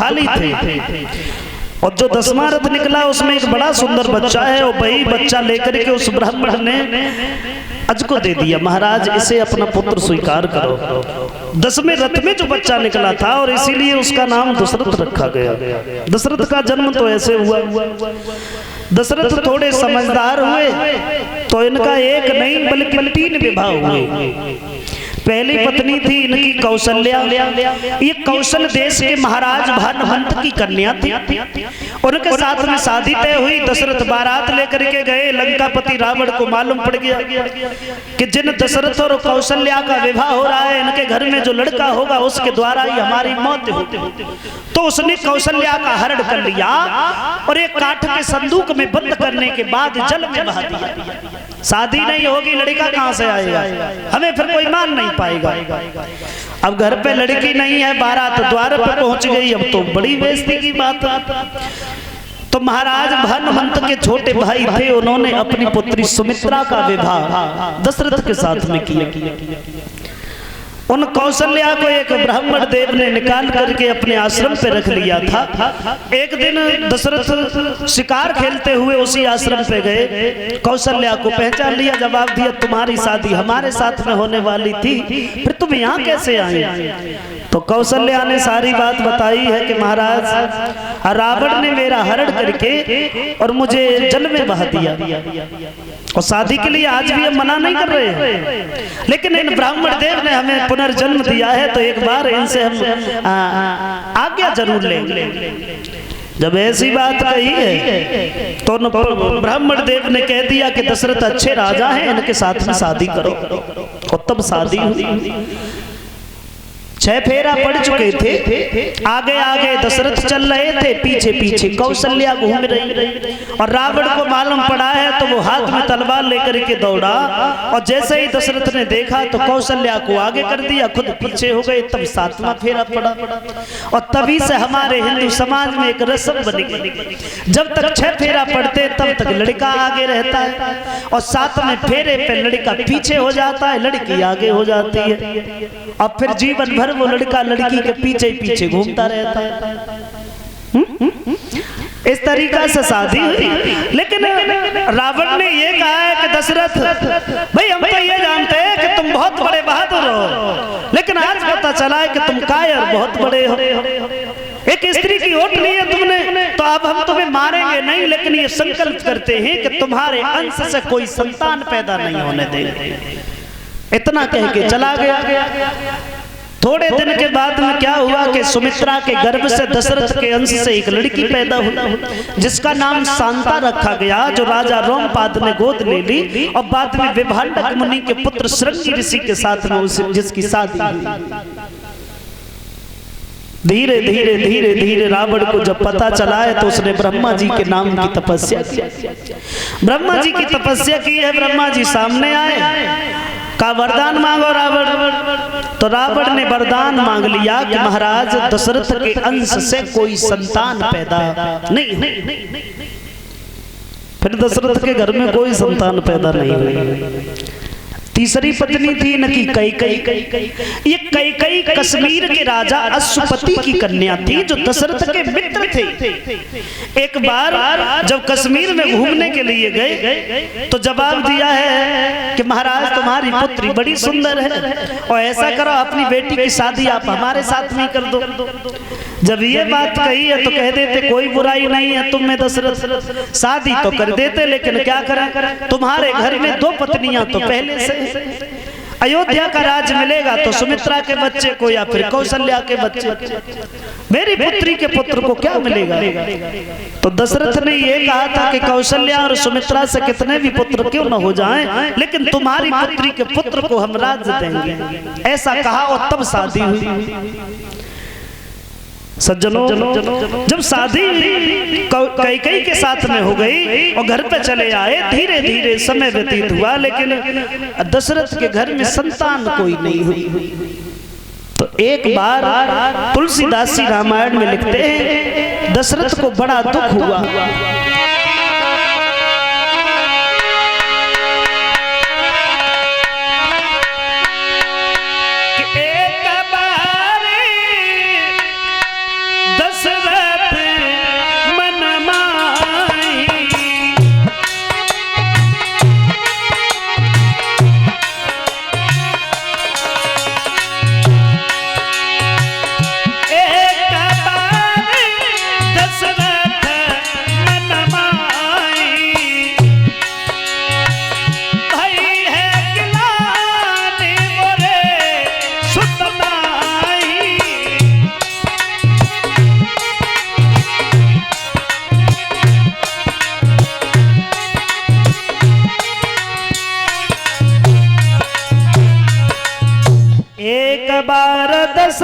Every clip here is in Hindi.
खाली थे और जो 10वां रथ निकला उसमें एक बड़ा सुंदर बच्चा है और वही बच्चा लेकर के उस ब्राह्मण ने अज को दे दिया, महाराज इसे अपना पुत्र स्वीकार करो। 10वें रथ में जो बच्चा निकला था और इसीलिए उसका नाम दशरथ रखा गया। दशरथ का जन्म तो ऐसे हुआ। दशरथ थोड़े समझदार हुए तो इनका एक नहीं बल्कि 3 विवाह हुए। पहली पत्नी थी इनकी कौशल्या। ये कौशल देश के महाराज भानुमंत की कन्या थी। उनके साथ में शादी तय हुई। दशरथ बारात लेकर के गए। लंकापति रावण को मालूम पड़ गया कि जिन दशरथ और कौशल्या का विवाह हो रहा है, इनके घर में जो लड़का होगा उसके द्वारा ही हमारी मौत होगी। तो उसने कौशल्या का हरण कर लिया और एक काठ के संदूक में बंद करने के बाद जल में बहा दिया। शादी नहीं होगी, लड़का कहां से आएगा? हमें फिर कोई मान नहीं पाएगा। अब घर पे लड़की नहीं है, बारात द्वार पर पहुंच गई। अब तो बड़ी बेइज्जती की बात। तो महाराज भानुमंत के छोटे भाई थे, उन्होंने अपनी पुत्री सुमित्रा का विवाह दशरथ के साथ में किया। उन कौशल्या को एक ब्राह्मण देव ने निकाल करके अपने आश्रम पे रख लिया था। एक दिन दशरथ शिकार खेलते हुए उसी आश्रम पे गए। कौशल्या को पहचान लिया, जवाब दिया तुम्हारी शादी हमारे साथ में होने वाली थी, फिर तुम यहाँ कैसे आए? तो कौशल्या ने सारी बात बताई है कि महाराज रावण ने मेरा हरण करके और मुझे जल में बहा दिया और शादी के लिए आज भी हम मना नहीं कर रहे हैं, लेकिन इन ब्राह्मण देव ने हमें पुनर्जन्म दिया है तो एक बार इनसे हम आज्ञा जरूर लेंगे। जब ऐसी बात कही है तो ब्राह्मण देव ने कह दिया कि दशरथ अच्छे राजा हैं, इनके साथ में शादी करो। और तब शादी हुई। 6 फेरा पड़ चुके थे। आगे आगे दशरथ चल रहे थे, पीछे पीछे कौशल्या घूम रही। और रावण को मालूम पड़ा है तो वो हाथ में तलवार लेकर के दौड़ा और जैसे ही दशरथ ने देखा तो कौशल्या को आगे कर दिया, खुद पीछे हो गए। तब 7वां फेरा पड़ा और तभी से हमारे हिंदू समाज में एक रस्म बनी। जब तक 6 फेरा पड़ते तब तक लड़का आगे रहता है और 7वें फेरे पे लड़का पीछे हो जाता है, लड़की आगे हो जाती है। और फिर जीवन भर वो लड़का लड़की के पीछे पीछे घूमता रहता है। इस तरीका से शादी हुई। लेकिन रावण ने ये कहा है कि दशरथ भाई हम तो ये जानते हैं कि तुम बहुत बड़े बहादुर हो, लेकिन आज पता चला है कि तुम कायर बहुत बड़े हो। एक स्त्री की ओट ली है तुमने, तो अब हम तुम्हें मारेंगे नहीं, लेकिन ये संकल्प करते हैं कि तुम्हारे अंश से कोई संतान पैदा नहीं होने देंगे। इतना कह के चला गया। थोड़े दिन के बाद में क्या हुआ कि सुमित्रा के गर्भ से दशरथ के अंश से एक लड़की पैदा हुई जिसका नाम शांता रखा गया, जो राजा रोमपाद ने गोद ले ली और बाद में विभांडक मुनि के पुत्र श्रृंगी ऋषि के साथ में जिसकी शादी हुई। धीरे धीरे धीरे धीरे रावण को जब पता चला है तो उसने ब्रह्मा जी के नाम की तपस्या की। ब्रह्मा जी की तपस्या की है। ब्रह्मा जी सामने आए, का वरदान मांगो रावण। तो रावण ने वरदान मांग लिया कि महाराज दशरथ के अंश से कोई संतान पैदा नहीं। फिर दशरथ के घर में कोई संतान पैदा नहीं हुई। तीसरी पत्नी थी इनकी कैकेयी। ये कैकेयी कश्मीर के राजा अश्वपति की कन्या थी जो दशरथ के मित्र थे। एक बार जब कश्मीर में घूमने के लिए गए तो जवाब दिया है कि महाराज तुम्हारी पुत्री बड़ी सुंदर है और ऐसा करो अपनी बेटी की शादी आप हमारे साथ में कर दो। जब ये बात कही है तो कह देते कोई बुराई नहीं है तुम में दशरथ, शादी तो कर देते, लेकिन क्या करें तुम्हारे घर में 2 पत्नियां तो पहले से। अयोध्या का राज मिलेगा तो सुमित्रा के बच्चे को या फिर कौशल्या के बच्चे, मेरी पुत्री के पुत्र को क्या मिलेगा? तो दशरथ ने ये कहा था कि कौशल्या और सुमित्रा से कितने भी पुत्र क्यों न हो जाएं, लेकिन तुम्हारी पुत्री के पुत्र को हम राज देंगे। ऐसा कहा और तब शादी हुई। सज्जनों, जब शादी कैकेयी के साथ में हो गई और घर पे चले आए, धीरे धीरे समय व्यतीत हुआ, लेकिन दशरथ के घर में संतान कोई नहीं हुई। तो एक बार तुलसीदास जी रामायण में लिखते हैं दशरथ को बड़ा दुख हुआ। दशरथ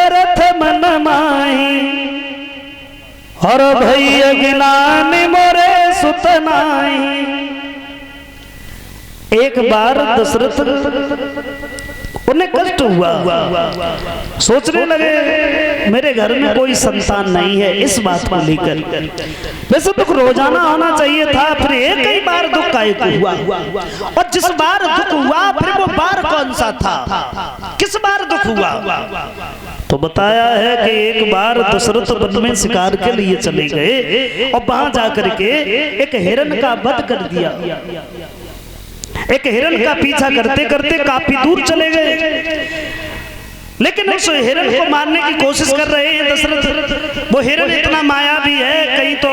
दशरथ मन माही और भैया ज्ञानी मोरे सुतनाई। एक बार दशरथ उन्हें कष्ट हुआ, सोचने लगे मेरे घर में कोई संतान नहीं है। इस बात को लेकर वैसे दुख रोजाना होना चाहिए था, फिर एक ही बार दुख का एक हुआ। और जिस बार दुख हुआ फिर वो बार कौन सा था, किस बार दुख हुआ? तो बताया है कि एक बार दशरथ वन में शिकार के लिए चले गए और वहां जाकर के एक हिरण का वध कर दिया। एक हिरण का पीछा करते करते काफी दूर चले गए, लेकिन उस हिरण को मारने की कोशिश कर रहे हैं दशरथ। वो हिरण इतना मायावी है, कहीं तो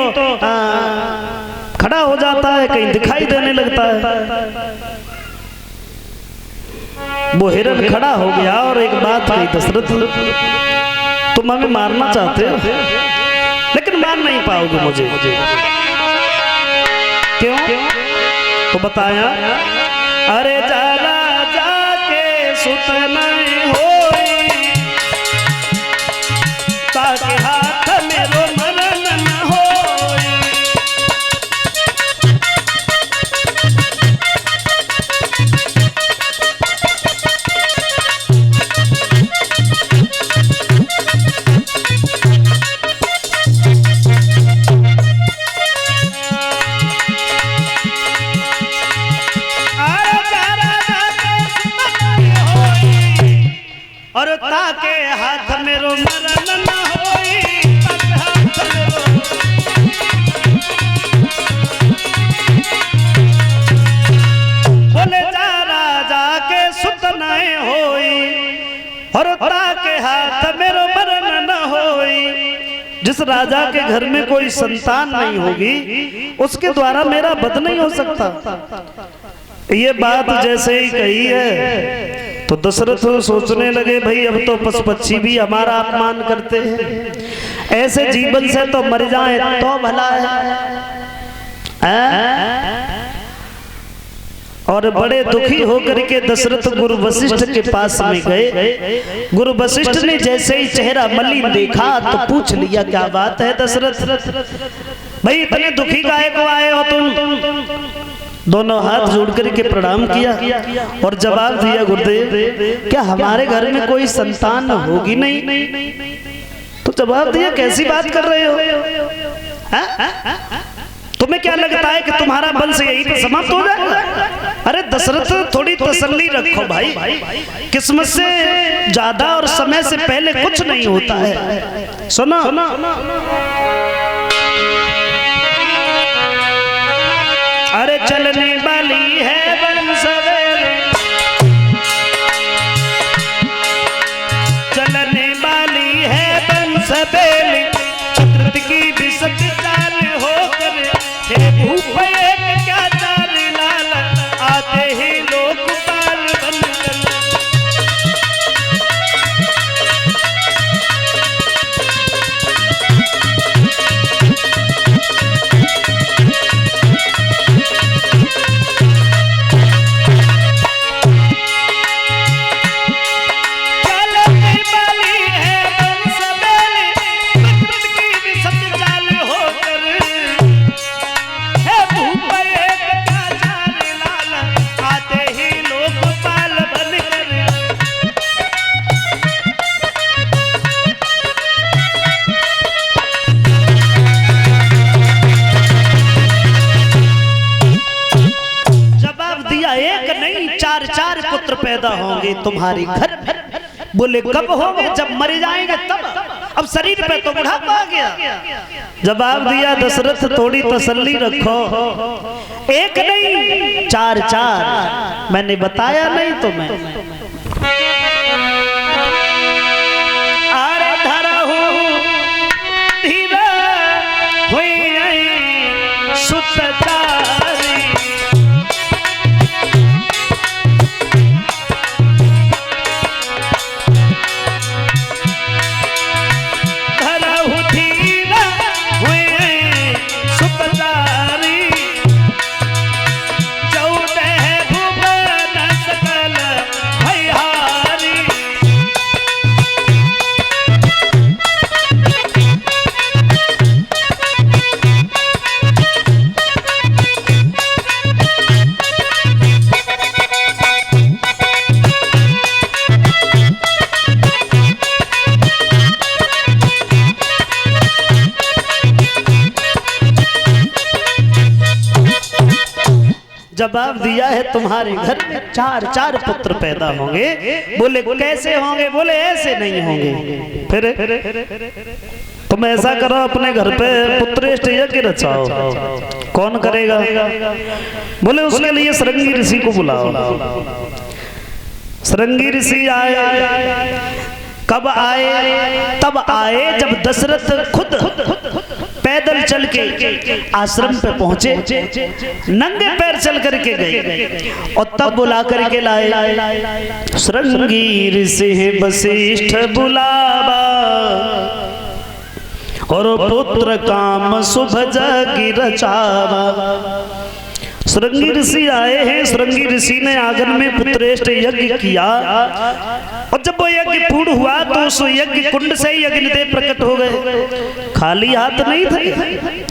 खड़ा हो जाता है, कहीं दिखाई देने लगता है। वो हिरण खड़ा हो गया और एक बात कही, दशरथ तुम हमें मारना चाहते हो लेकिन मार नहीं पाओगे मुझे। क्यों? तो बताया, अरे जरा जाके सुतना होई ताकि हाथ मेरो मरण न होई। और ताके हाथ मेरो मरण न होई, बोले जा राजा के सुतना होई और ताके हाथ मेरो मरण न होई। जिस राजा के घर में कोई संतान नहीं होगी उसके द्वारा मेरा वध नहीं हो सकता। ये बात जैसे ही कही है तो दशरथ सोचने लगे भाई अब तो पशु पक्षी भी हमारा अपमान करते हैं, ऐसे जीवन से तो मर जाए तो भला है। और बड़े दुखी होकर के दशरथ गुरु वशिष्ठ के पास में गए। गुरु वशिष्ठ ने जैसे ही चेहरा मलिन देखा तो पूछ लिया, क्या बात है दशरथ, भाई इतने दुखी काहे को आए हो तुम? दोनों हाथ जोड़ करके प्रणाम किया और जवाब दिया, गुरुदेव क्या हमारे घर में कोई संतान होगी नहीं? तो जवाब दिया, कैसी बात कर रहे हो? तुम्हें क्या लगता है कि तुम्हारा वंश यहीं पे समाप्त हो जाएगा? अरे दशरथ थोड़ी तसल्ली रखो भाई, किस्मत से ज्यादा और समय से पहले कुछ नहीं होता है। सुनो, अरे चलने वाली है वंश वेले, चलने वाली है वंश वेले, चतुर्थ की विशद चाल होकर हे भूप एक क्या चाल लाल, आते ही लोकपाल बनकर। चार पुत्र पैदा होंगे तुम्हारे घर। बोले कब होंगे? जब मर जाएंगे तब, अब शरीर पे तो बुढ़ापा आ गया। जवाब दिया, दशरथ थोड़ी तसल्ली रखो, एक नहीं चार चार, मैंने बताया नहीं तुम्हें। अरे धरा हूँ धीरा हुई सुतदारी, भैया जवाब दिया है तुम्हारे घर में 4 पुत्र पैदा होंगे। बोले कैसे होंगे? बोले ऐसे नहीं होंगे। फिर तुम ऐसा करो, अपने घर पे पुत्रेष्ट यज्ञ रचाओ। कौन करेगा? बोले उसके लिए श्रृंगी ऋषि को बुलाओ। श्रृंगी ऋषि आए। कब आए? तब आए जब दशरथ खुद पैदल चल के आश्रम पे पहुंचे, नंगे पैर चल करके गए और तब बुला करके लाए। श्रृंगी ऋषि वशिष्ठ बुलावा और पुत्र काम शुभ जग रचावा। श्रृंगी ऋषि आए हैं। श्रृंगी ऋषि ने आंगन में पुत्रेष्ट यज्ञ किया और जब वो यज्ञ पूर्ण हुआ तो उस यज्ञ कुंड से ही अग्निदेव प्रकट हो गए। खाली हाथ नहीं थे,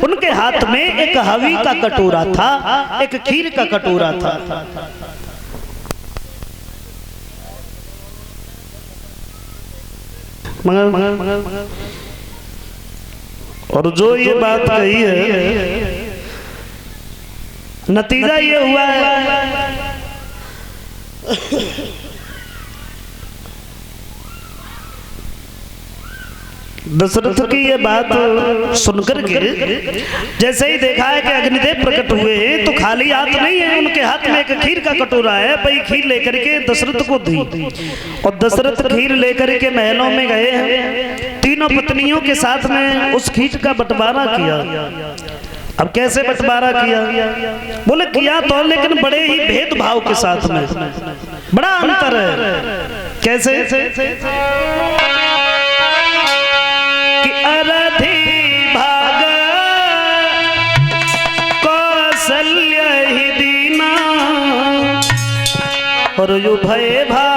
उनके हाथ में एक हवी का कटोरा था, एक खीर का कटोरा था। मगर और जो ये बात कही है, नतीजा ये हुआ है दशरथ की ये बात सुनकर के जैसे ही देखा है कि अग्निदेव प्रकट हुए हैं तो खाली हाथ नहीं है, उनके हाथ में एक खीर का कटोरा है। भाई खीर लेकर के दशरथ को दी और दशरथ खीर लेकर के महलों में गए हैं। तीनों पत्नियों के साथ में उस खीर का बंटवारा किया। अब कैसे बंटवारा किया? बोले किया तो लेकिन बड़े ही भेदभाव के साथ में, बड़ा अंतर है। कैसे? कि अरथी भाग कौशल्य ही दीना और युभय भाग